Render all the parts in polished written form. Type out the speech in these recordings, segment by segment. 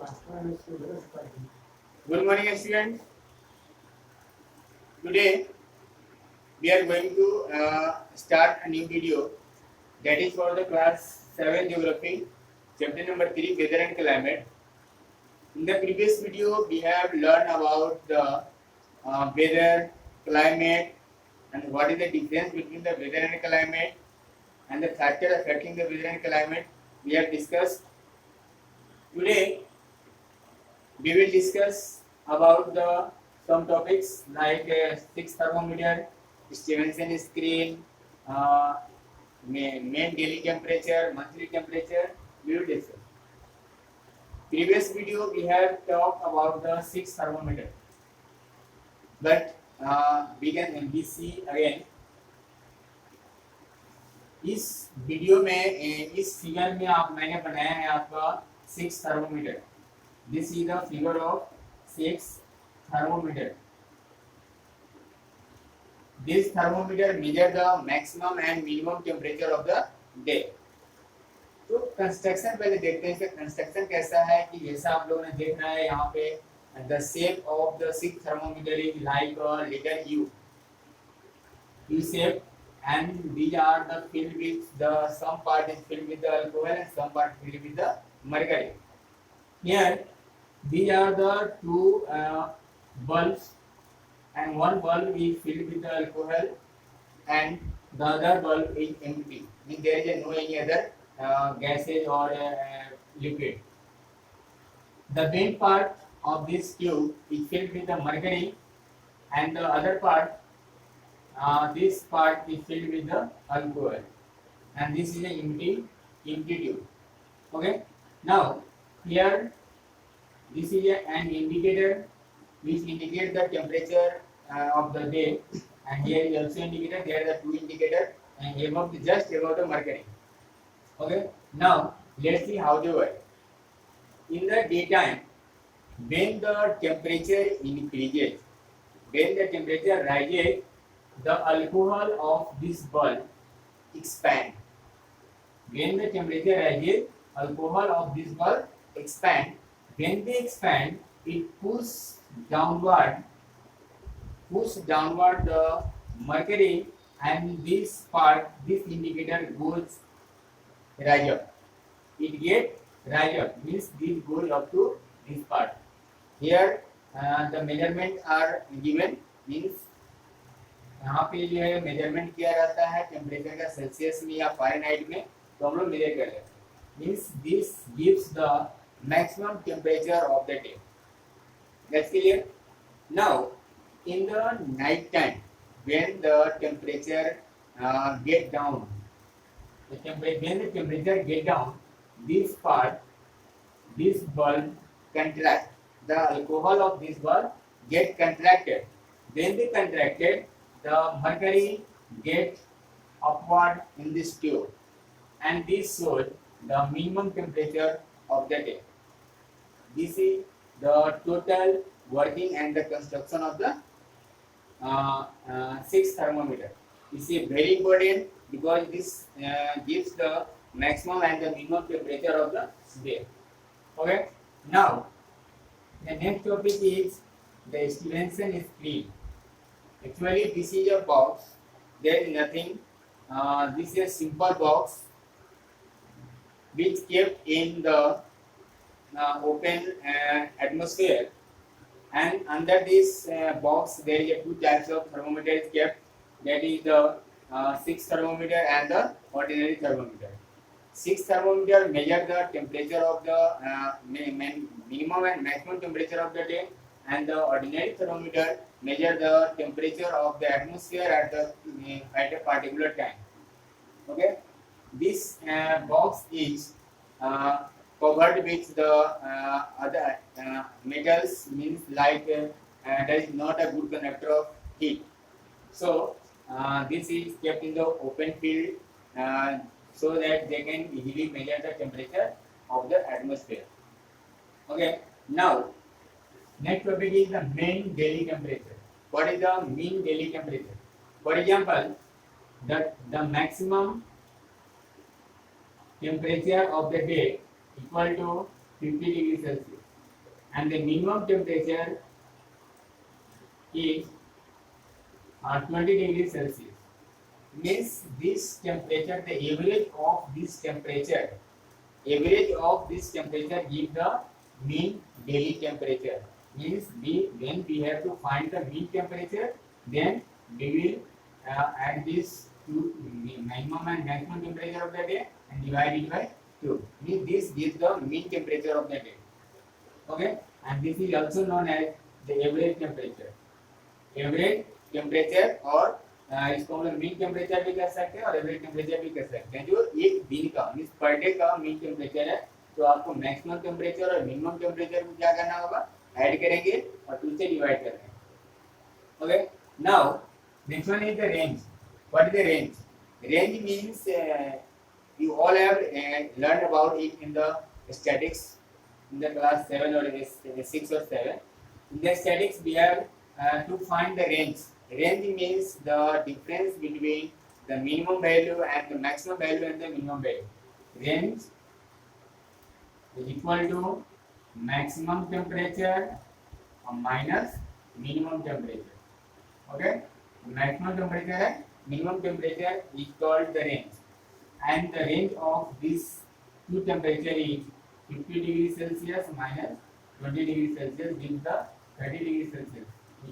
Good morning, students. Today we are going to start a new video that is for the class 7 geography, chapter number 3, weather and climate. In the previous video, we have learned about the weather, climate, and what is the difference between the weather and climate and the factor affecting the weather and climate. We have discussed. Today we will discuss about the some topics like fixed thermometer, Stevenson screen, uh, main daily temperature, monthly temperature. We will discuss. Previous video we have talked about the six thermometer, but we see again. इस video में इस figure में मैंने बनाया है आपका six thermometer. This is the figure of six thermometer. This thermometer measure the maximum and minimum temperature of the day. तो construction पहले देखते हैं इसका कंस्ट्रक्शन कैसा है कि जैसा आप लोगों ने देखना है यहाँ पे the shape of the six thermometer is like a letter U shape, and these are the filled with the some part is filled with the alcohol and some part filled with the mercury. Here these are the two bulbs, and one bulb is filled with the alcohol and the other bulb is empty. Means there is no any other gases or liquid. The main part of this tube is filled with the mercury, and the other part, this part is filled with the alcohol, and this is an empty tube. Okay. Now here this is an indicator which indicates the temperature of the day, and here is also indicator. There are the two indicators, and above just above the mercury. Okay. Now let's see how they work. In the daytime, when the temperature increases, when the temperature rises, the alcohol of this bulb expand. When the temperature rises, alcohol of this bulb expand. When they expand, it pushes downward the mercury, and this part, this indicator goes rise up. It get rise up, means this goes up to this part. Here the measurement are given, means यहाँ पे जो है measurement किया जाता है temperature का Celsius में या फारेनहाइट में, तो हम लोग मेजर कर लेते हैं. Means this gives the maximum temperature of the day. That's clear. Now in the night time, when the temperature get down, when the temperature get down, this part, this bulb contract. The alcohol of this bulb get contracted. When they contracted, the mercury get upward in this tube, and this shows the minimum temperature of the day. This is the total working and the construction of the six thermometer. This is very important because this gives the maximum and the minimum temperature of the day. Okay. Now the next topic is the Stevenson screen. Actually, this is a box. There is nothing. This is a simple box which kept in the open atmosphere, and under this box there is two types of thermometers kept. That is the six thermometer and the ordinary thermometer. Six thermometer measure the temperature of the minimum and maximum temperature of the day, and the ordinary thermometer measure the temperature of the atmosphere at a particular time. Okay. This box is covered with the other metals, means like that is not a good conductor of heat. So this is kept in the open field so that they can easily measure the temperature of the atmosphere. Okay. Now next topic is the mean daily temperature. What is the mean daily temperature? For example, the maximum temperature of the day equal to 50 degrees Celsius. and the minimum temperature is 20 degrees Celsius. Means this temperature, the average of this temperature give the mean daily temperature. Means when we have to find the mean temperature, then we will add this to minimum and maximum temperature of the day and divide it by 2. Means this gives the mean temperature of the day. Okay, and this is also known as the average temperature. Average temperature और इसको हम लोग mean temperature भी कह सकते हैं और average temperature भी कह सकते हैं। जो एक दिन का मीन्स पर डे का मीन टेम्परेचर है, तो आपको मैक्सिमम टेम्परेचर और मिनिमम टेम्परेचर को क्या करना होगा, ऐड करेंगे और 2 से डिवाइड करेंगे। Okay, now next one is the range. What is the range? Range means you all have learned about it in the statics in the class 7 or 6 or 7. In the statics we have to find the range. Range means the difference between the minimum value and the maximum value and the minimum value. Range is equal to maximum temperature minus minimum temperature. Okay, maximum temperature and minimum temperature is called the range, and the range of these two temperature is 50 degrees Celsius minus 20 degrees Celsius gives the 30 degrees Celsius.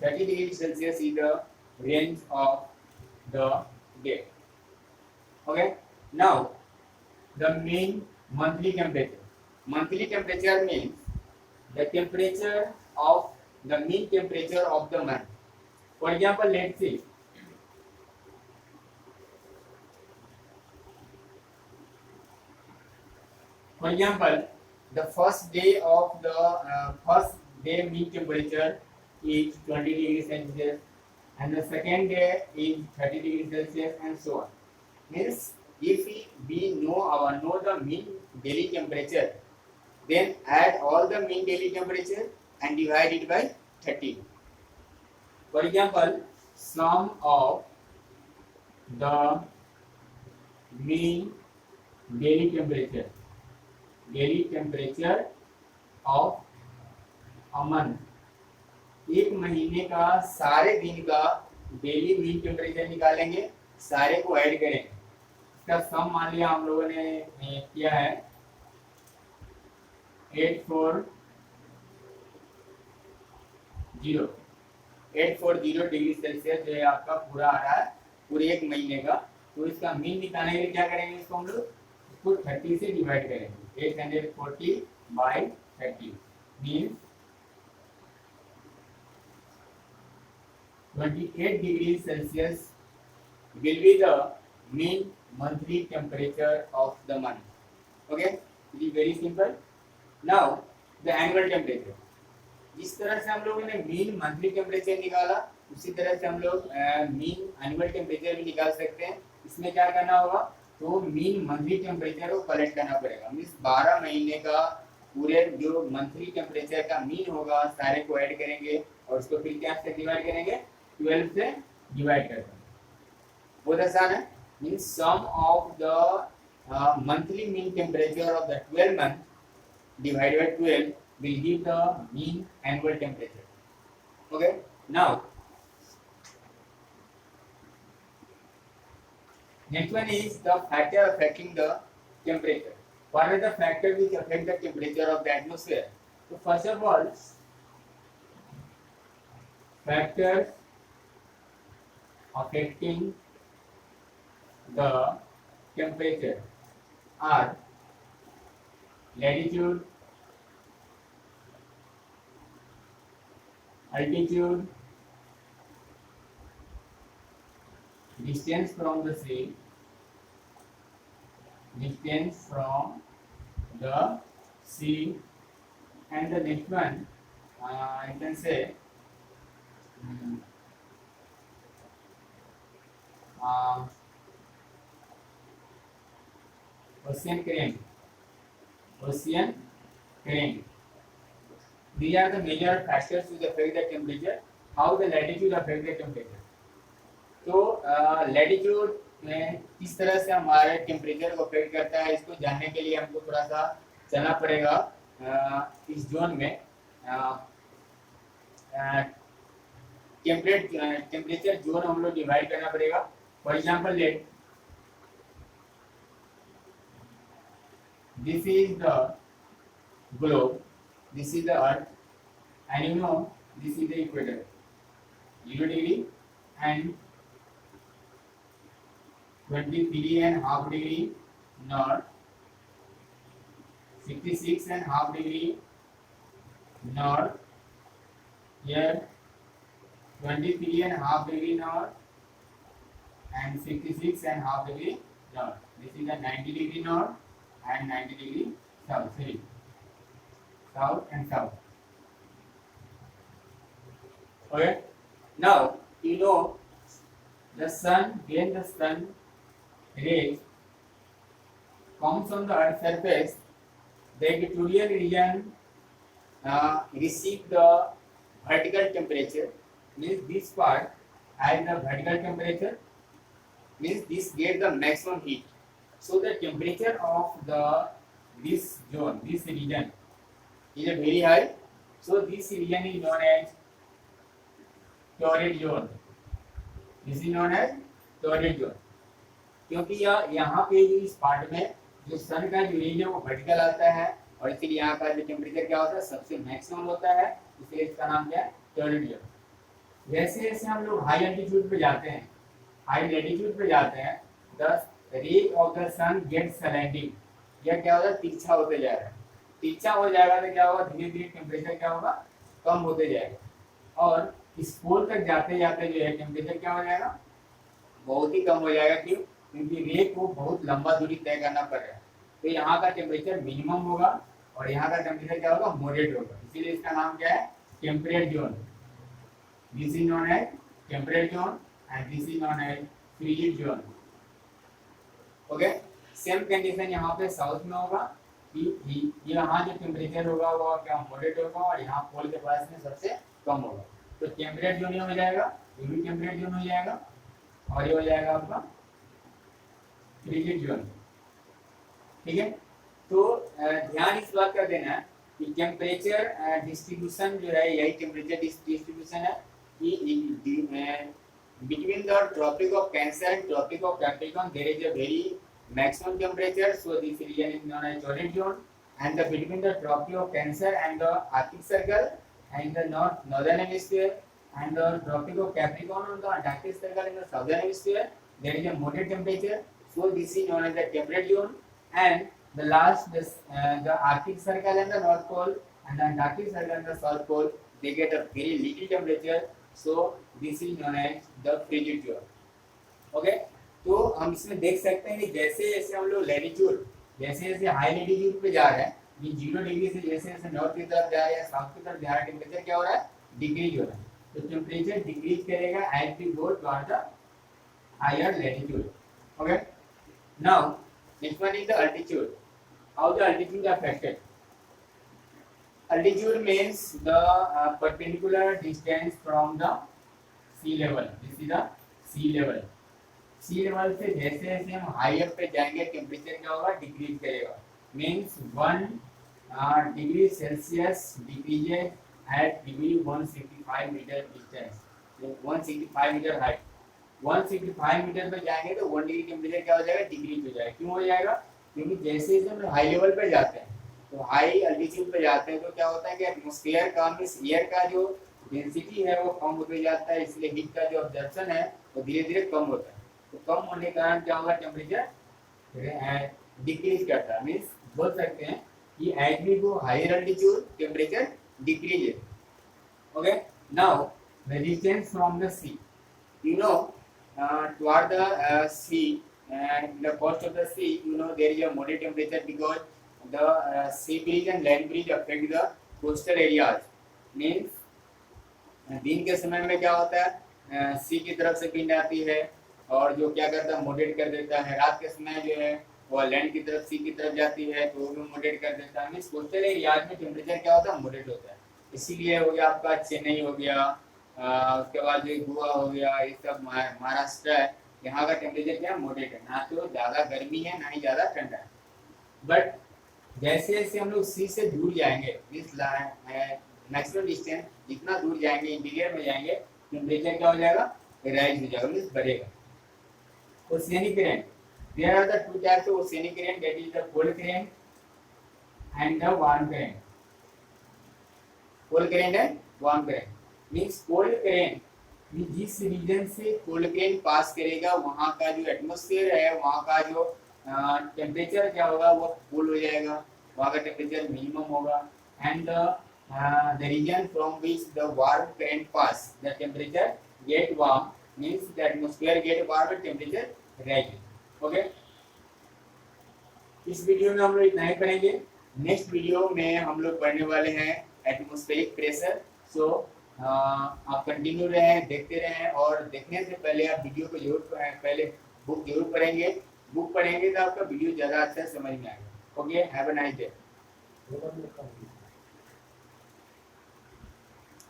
30 degrees Celsius is the range of the day. Okay, now the mean monthly temperature. Monthly temperature means the temperature of the mean temperature of the month. For example, let's see. For example, the first day mean temperature is 20 degrees Celsius, and the second day is 30 degrees Celsius, and so on. Means if we know the mean daily temperature, then add all the mean daily temperature and divide it by 30. For example, sum of the mean daily temperature of a month. एक महीने का सारे दिन का daily mean temperature निकालेंगे, सारे को add करेंगे। इसका सम मान लिया हम लोगों ने किया है 840 डिग्री सेल्सियस, जो है आपका पूरा आ रहा है पूरे एक महीने का। तो इसका मीन निकालने के लिए क्या करेंगे, इसको हम लोग इसको 30 से डिवाइड करेंगे। 840 by 30 means 28 degrees Celsius will be the mean monthly temperature of the month. Okay, it is very simple. Now the annual temperature. जिस तरह से हम लोगों ने मीन मंथली टेम्परेचर निकाला, उसी तरह से हम लोग मीन एनुअल टेम्परेचर भी निकाल सकते हैं। इसमें क्या करना होगा, तो मीन मंथली टेम्परेचर को कलेक्ट करना पड़ेगा। मीन्स 12 महीने का पूरे जो मंथली टेम्परेचर का मीन होगा, सारे को ऐड करेंगे और उसको फिर क्या से डिवाइड करेंगे, 12 से डिवाइड करते हैं। बहुत आसान है। Means sum of the monthly mean temperature of the 12 month divided by 12 will give the mean annual temperature. Okay, now next one is the factor affecting the temperature. What are the factors which affect the temperature of the atmosphere? So first of all, factors affecting the temperature are latitude, altitude, distance from the sea, and the next one I can say ocean current. These are the major factors which affect the temperature. How the latitude affect the temperature? तो latitude में किस तरह से हमारे temperature को affect करता है, इसको जानने के लिए हमको थोड़ा सा चलना पड़ेगा इस जोन में। टेम्परेचर जोन हम लोग डिवाइड करना पड़ेगा। For example let this is the globe, this is the earth, and you know this is the equator, 0 degree and 23.5 degree north, 66.5 degree north, here 23.5 degree north and 66.5 degree north. This is the 90 degree north and 90 degree south. Sorry, south and south. Okay. Now you know the sun, when the sun rays comes on the earth's surface, the equatorial region receive the vertical temperature. Means this part has the vertical temperature. Means this gave the maximum heat. So the temperature of this zone, this region is very high. So this region is known as torrid zone. This is known as torrid zone. क्योंकि यहाँ पे जो इस part में जो सन का जो range है वो वर्टिकल आता है और इसलिए यहाँ का जो टेम्परेचर क्या होता है सबसे मैक्सिमम होता है, इसलिए इसका नाम क्या है, टॉर्रिड जोन। जैसे जैसे हम लोग हाई एल्टीट्यूड पे जाते हैं, हाई लैटिट्यूड पे जाते हैं, the ray of the sun gets slanting, यह क्या होता है, तिरछा होते जा रहा है। तिरछा हो जाएगा तो क्या होगा, धीरे धीरे टेम्परेचर क्या होगा, कम होते जाएगा और इस पोल तक जाते जाते जो है टेम्परेचर क्या हो जाएगा, बहुत ही कम हो जाएगा। क्यों? क्योंकि रे को बहुत लंबा दूरी तय करना पड़ रहा है, तो यहाँ का टेम्परेचर मिनिमम होगा और यहाँ का टेम्परेचर क्या होगा, मॉडरेट होगा। इसीलिए इसका नाम क्या है, temperate zone. This is known as temperate zone and this is known as frigid zone. Okay, same condition यहाँ पे साउथ में होगा कि यहाँ जो टेम्परेचर होगा वो क्या मॉडरेट होगा और यहाँ पोल के पास में सबसे कम होगा, तो टेम्परेट जोन हो जाएगा, ये भी टेम्परेट जोन हो जाएगा और ये हो जाएगा आपका फ्रीजिड जोन। ठीक है, तो ध्यान इस बात का देना है कि टेम्परेचर डिस्ट्रीब्यूशन जो है यही टेम्परेचर डिस्ट्रीब्यूशन है कि between the Tropic of Cancer and Tropic of Capricorn there is a very maximum temperature, so this region is known as torrid zone, and between the Tropic of Cancer and the Arctic Circle and the northern hemisphere and the Tropic of Capricorn and the Antarctic Circle in the southern hemisphere there is a moderate temperature, so this is known as the temperate zone. And the last the Arctic Circle and the North Pole and the Antarctic Circle and the South Pole they get a very little temperature, so this is known as the frigid zone. Okay, तो हम इसमें देख सकते हैं कि जैसे जैसे हम लोग लैटिट्यूड, जैसे जैसे हाई लैटिट्यूड पे जा रहे हैं, ये 0 डिग्री से जैसे जैसे नॉर्थ की तरफ जा रहे हैं, साउथ की तरफ जा रहे हैं, टेम्परेचर क्या हो रहा है, डिक्रीज हो रहा है। तो टेम्परेचर डिक्रीज करेगा as we go toward the higher latitude. Okay, now next one is the altitude. How the altitude affected? Altitude means the perpendicular distance from the sea level. This is the sea level. Sea level से जैसे जैसे हम high up पे जाएंगे temperature क्या होगा, decrease करेगा। Means 1 degree Celsius decreases at degree 165 metre distance, 165 metre height. 165 metre पे जाएंगे तो 1 डिग्री टेम्परेचर क्या हो जाएगा, डिक्रीज हो जाएगा। क्यों हो जाएगा? क्योंकि जैसे जैसे हम हाई लेवल पे जाते हैं, तो हाई अल्टीट्यूड पे जाते हैं तो क्या होता है कि एटमॉस्फेयर का मींस एयर का जो डेंसिटी है वो कम होते जाता है, इसलिए हीट का जो ऑब्जर्प्शन है वो धीरे धीरे कम होता है। तो कम होने के कारण क्या होगा, टेम्परेचर डिक्रीज करता है। मीन्स बोल सकते हैं कि as we go higher altitude temperature decrease. Okay, now the distance from the sea, you know toward the sea and the coast of the sea, you know there is a moderate temperature because the sea breeze and land breeze affect the coastal areas. Means दिन के समय में क्या होता है, सी की तरफ से विंड आती है और जो क्या करता है, मॉडरेट कर देता है। रात के समय जो है वो लैंड की तरफ सी की तरफ जाती है तो वो भी मॉडरेट कर देता है। मीन्स कोस्टल एरियाज में टेम्परेचर क्या होता है, मॉडरेट होता है। इसीलिए हो गया आपका चेन्नई हो गया, उसके बाद जो गोवा हो गया, ये सब महाराष्ट्र है, यहाँ का टेम्परेचर क्या है, मॉडरेट है। ना तो ज़्यादा गर्मी है ना ही ज़्यादा ठंडा है। बट जैसे जैसे हम लोग सी से दूर जाएंगे, इस मैक्सिमम डिस्टेंस जितना दूर जाएंगे इंटीरियर में जाएंगे टेम्परेचर क्या हो जाएगा, राइज हो जाएगा, मीन्स बढ़ेगा। Oceanic current, there are the two types of oceanic current, that is the cold current and the warm current. Cold current and warm current means cold current जिस region से cold current pass करेगा वहाँ का जो atmosphere है, वहाँ का जो टेम्परेचर क्या होगा वो कूल हो जाएगा, वहाँ का टेम्परेचर मिनिमम होगा। And the region from which the warm current pass the temperature get warm means the atmosphere get warm and temperature rise. Okay, इस वीडियो में हम लोग इतना ही पढ़ेंगे। नेक्स्ट वीडियो में हम लोग पढ़ने वाले हैं एटमॉस्फेरिक प्रेशर। सो आप कंटिन्यू रहें, देखते रहें, और देखने से पहले आप वीडियो को जरूर पहले बुक जरूर पढ़ेंगे। बुक पढ़ेंगे तो आपका वीडियो ज़्यादा अच्छा समझ में आएगा। Okay, have a nice day.